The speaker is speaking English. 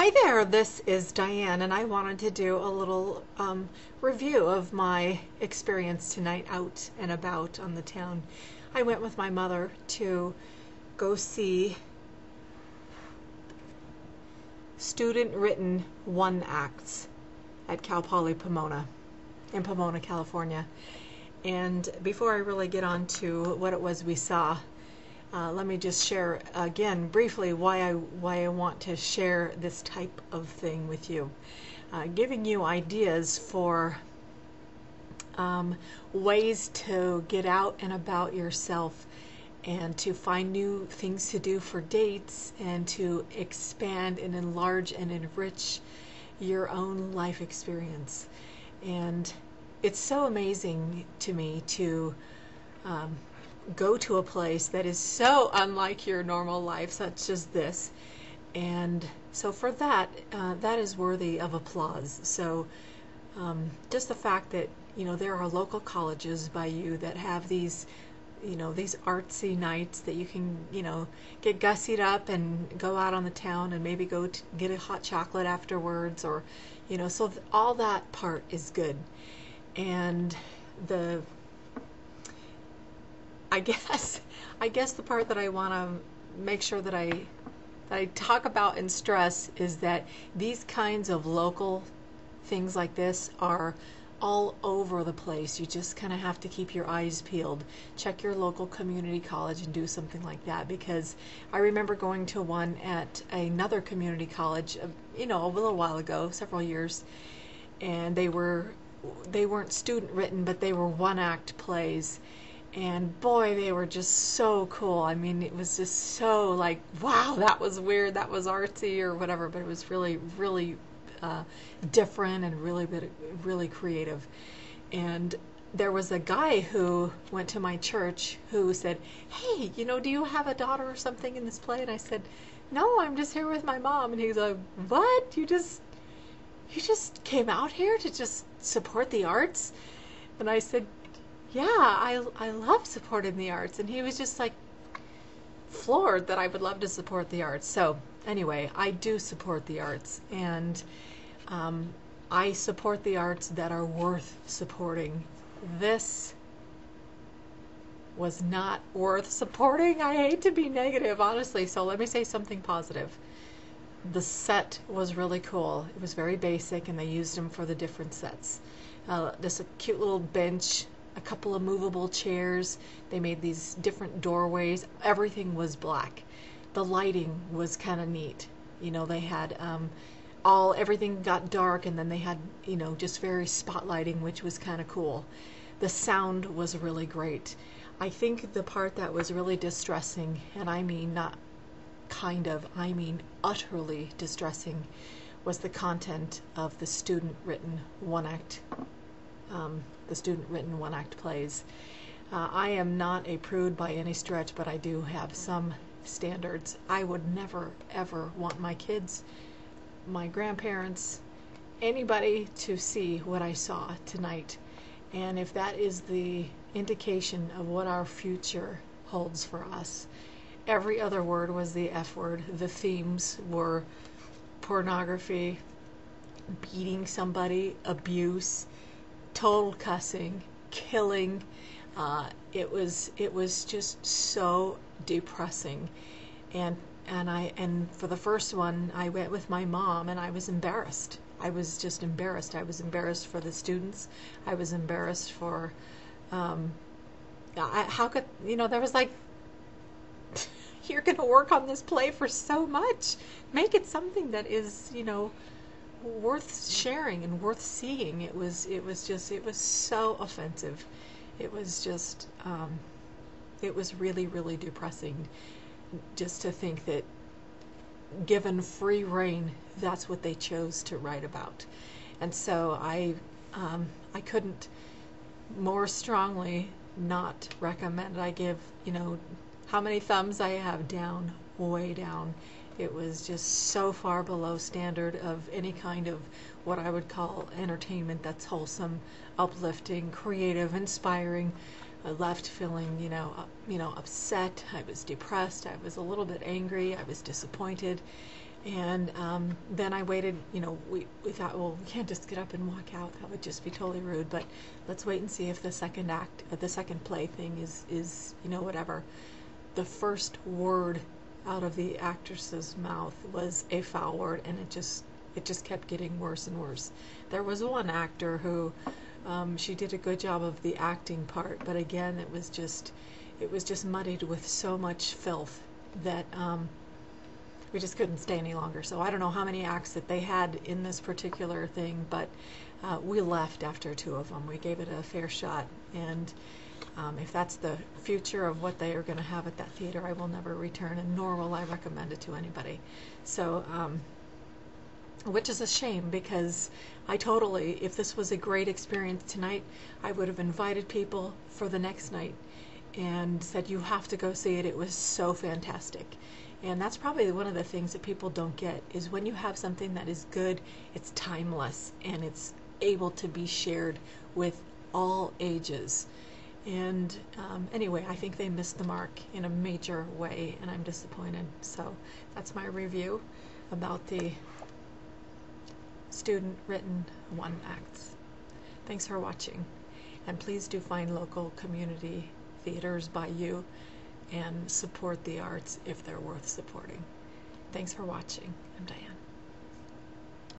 Hi there, this is Diane, and I wanted to do a little review of my experience tonight out and about on the town. I went with my mother to go see student-written one acts at Cal Poly Pomona in Pomona, California. And before I really get on to what it was we saw, let me just share again briefly why I want to share this type of thing with you, giving you ideas for ways to get out and about yourself and to find new things to do for dates and to expand and enlarge and enrich your own life experience. And it's so amazing to me to go to a place that is so unlike your normal life, such as this. And so for that, that is worthy of applause. So just the fact that, there are local colleges by you that have these, these artsy nights that you can, get gussied up and go out on the town and maybe go to get a hot chocolate afterwards, or, so all that part is good. And I guess the part that I want to make sure that I talk about and stress is that these kinds of local things like this are all over the place. You just kind of have to keep your eyes peeled. Check your local community college and do something like that, because I remember going to one at another community college, a little while ago, several years, and they weren't student written, but they were one act plays. And boy, they were just so cool. I mean, it was just so like, wow, that was weird, that was artsy or whatever, but it was really, really different and really creative. And there was a guy who went to my church who said, hey, do you have a daughter or something in this play? And I said, no, I'm just here with my mom. And he's like, what? You just came out here to just support the arts? And I said, yeah, I love supporting the arts. And he was just like floored that I would love to support the arts. So anyway, I do support the arts, and I support the arts that are worth supporting. This was not worth supporting. I hate to be negative, honestly, so let me say something positive. The set was really cool. It was very basic, and they used them for the different sets. Just a cute little bench, a couple of movable chairs. They made these different doorways. Everything was black. The lighting was kind of neat. They had everything got dark, and then they had, just very spotlighting, which was kind of cool. The sound was really great. I think the part that was really distressing, and I mean not kind of, I mean utterly distressing, was the content of the student-written one-act plays. I am not a prude by any stretch, but I do have some standards. I would never, ever want my kids, my grandparents, anybody to see what I saw tonight. And if that is the indication of what our future holds for us, every other word was the F word. The themes were pornography, beating somebody, abuse, total cussing, killing. It was just so depressing. And for the first one, I went with my mom, and I was embarrassed. I was just embarrassed. I was embarrassed for the students. I was embarrassed for how could there was like, you're going to work on this play for so much. Make it something that is, worth sharing and worth seeing. It was so offensive. It was just, it was really, really depressing just to think that given free rein, that's what they chose to write about. And so I couldn't more strongly not recommend. I give, how many thumbs I have? Down, way down. It was just so far below standard of any kind of what I would call entertainment that's wholesome, uplifting, creative, inspiring. I left feeling, upset. I was depressed. I was a little bit angry. I was disappointed. And then I waited, we thought, well, we can't just get up and walk out. That would just be totally rude. But let's wait and see if the second act, the second play thing is whatever. The first word out of the actress's mouth was a foul word, and it just kept getting worse and worse. There was one actor who, she did a good job of the acting part, but again, it was just muddied with so much filth that we just couldn't stay any longer. So I don't know how many acts that they had in this particular thing, but we left after 2 of them. We gave it a fair shot, and if that's the future of what they are going to have at that theater, I will never return, and nor will I recommend it to anybody. So, which is a shame, because if this was a great experience tonight, I would have invited people for the next night and said, you have to go see it. It was so fantastic. And that's probably one of the things that people don't get, is when you have something that is good, it's timeless, and it's able to be shared with all ages. And anyway, I think they missed the mark in a major way, and I'm disappointed. So that's my review about the student-written 1 acts. Thanks for watching, and please do find local community theaters by you and support the arts if they're worth supporting. Thanks for watching. I'm Diane.